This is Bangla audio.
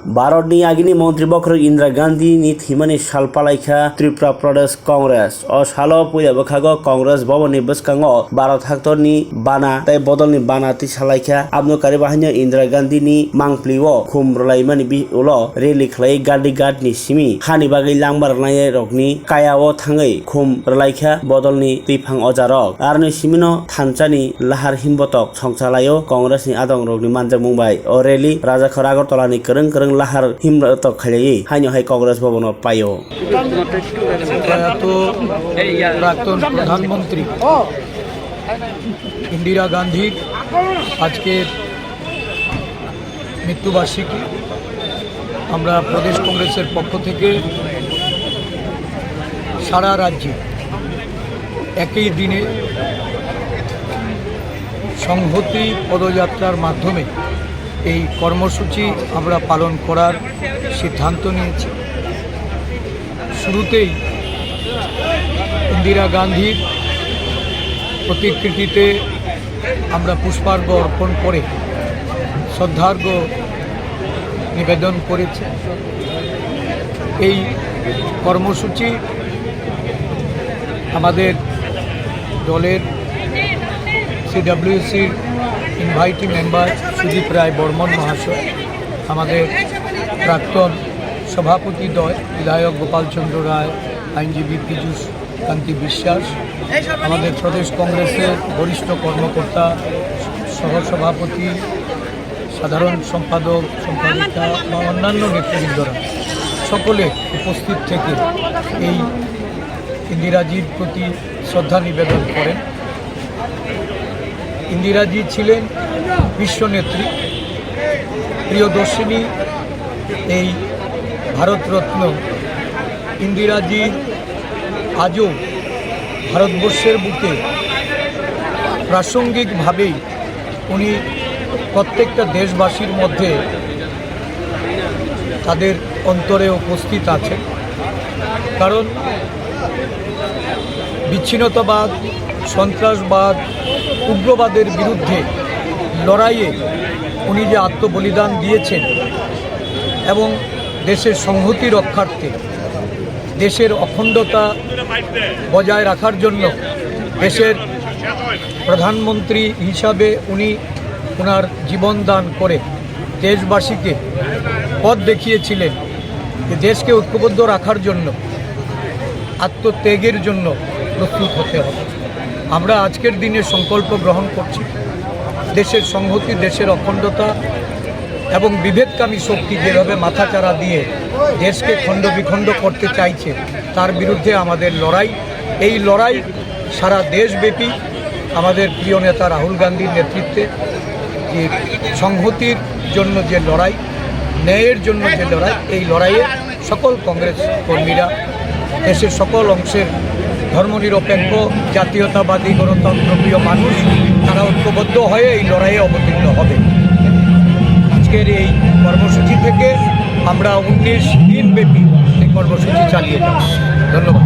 भारतनि आगिनि मन्त्री बख्र इन्दिरा गान्धीनि थिमानि सालपालाइखा त्रिपुरा प्रदेश कांग्रेस ओ सालो पुया बखागो कांग्रेस भवननि बसखांगो भारत हाक्टरनि बाना तै बदलनि बाना ति सालाइखा आबनकारि बाहायनो इन्दिरा गान्धीनि मांप्लिओ खुम रलाइमानि बि उलो रेलि खलाइ गार्डि गार्डनि सिमि हानि बागै लांबारनाय रकनि कायाओ थाङै खुम रलाइखा बदलनि दैफां अजारक आरनि सिमिनो थानचानि लाहार हिमबतक संसालायो कांग्रेसनि आदं रकनि मानजा मुंबाइ ओ रेलि राजाखर आगरतलानि करं करं लाहार हिमबतक खालायै हानिहाय कांग्रेस भवन पायो। প্রাক্তন প্রধানমন্ত্রী ইন্দিরা গান্ধীর আজকের মৃত্যুবার্ষিকী আমরা প্রদেশ কংগ্রেসের পক্ষ থেকে সারা রাজ্যে একই দিনে সংহতি পদযাত্রার মাধ্যমে এই কর্মসূচি আমরা পালন করার সিদ্ধান্ত নিয়েছি। শুরুতেই ইন্দিরা গান্ধীর প্রতিকৃতিতে আমরা পুষ্পার্ঘ অর্পণ করে শ্রদ্ধার্ঘ নিবেদন করেছি। এই কর্মসূচি আমাদের দলের সিডব্লিউসির ইনভাইটি মেম্বার সুদীপ রায় বর্মন মহাশয়, আমাদের প্রাক্তন সভাপতি দ্বয় বিধায়ক গোপালচন্দ্র রায়, আইনজীবী পীযূষ কান্তি বিশ্বাস, আমাদের প্রদেশ কংগ্রেসের বরিষ্ঠ কর্মকর্তা, সহসভাপতি, সাধারণ সম্পাদক, সম্পাদিকা বা অন্যান্য নেতৃবৃন্দরা সকলে উপস্থিত থেকে এই ইন্দিরাজির প্রতি শ্রদ্ধা নিবেদন করেন। ইন্দিরাজি ছিলেন বিশ্বনেত্রী, প্রিয়দর্শিনী, এই ভারতরত্ন ইন্দিরাজি আজও ভারতবর্ষের বুকে প্রাসঙ্গিকভাবেই উনি প্রত্যেকটা দেশবাসীর মধ্যে তাদের অন্তরে উপস্থিত আছেন। কারণ বিচ্ছিন্নতাবাদ, সন্ত্রাসবাদ, উগ্রবাদের বিরুদ্ধে লড়াইয়ে উনি যে আত্মবলিদান দিয়েছেন এবং দেশের সংহতি রক্ষার্থে, দেশের অখণ্ডতা বজায় রাখার জন্য দেশের প্রধানমন্ত্রী হিসাবে উনি ওনার জীবন দান করে দেশবাসীকে পথ দেখিয়েছিলেন যে দেশকে ঐক্যবদ্ধ রাখার জন্য আত্মত্যাগের জন্য প্রস্তুত হতে হবে। আমরা আজকের দিনে সংকল্প গ্রহণ করছি দেশের সংহতি, দেশের অখণ্ডতা এবং বিভেদকামী শক্তি যেভাবে মাথাচাড়া দিয়ে দেশকে খণ্ড বিখণ্ড করতে চাইছে তার বিরুদ্ধে আমাদের লড়াই। এই লড়াই সারা দেশব্যাপী আমাদের প্রিয় নেতা রাহুল গান্ধীর নেতৃত্বে যে সংহতির জন্য যে লড়াই, ন্যায়ের জন্য যে লড়াই, এই লড়াইয়ে সকল কংগ্রেস কর্মীরা, দেশের সকল অংশের ধর্মনিরপেক্ষ জাতীয়তাবাদী গণতন্ত্রপ্রিয় মানুষ তারা ঐক্যবদ্ধ হয়ে এই লড়াইয়ে অবতীর্ণ হবে। আজকের এই কর্মসূচি থেকে আমরা 19 দিনব্যাপী এই কর্মসূচি চালিয়ে যাব। ধন্যবাদ।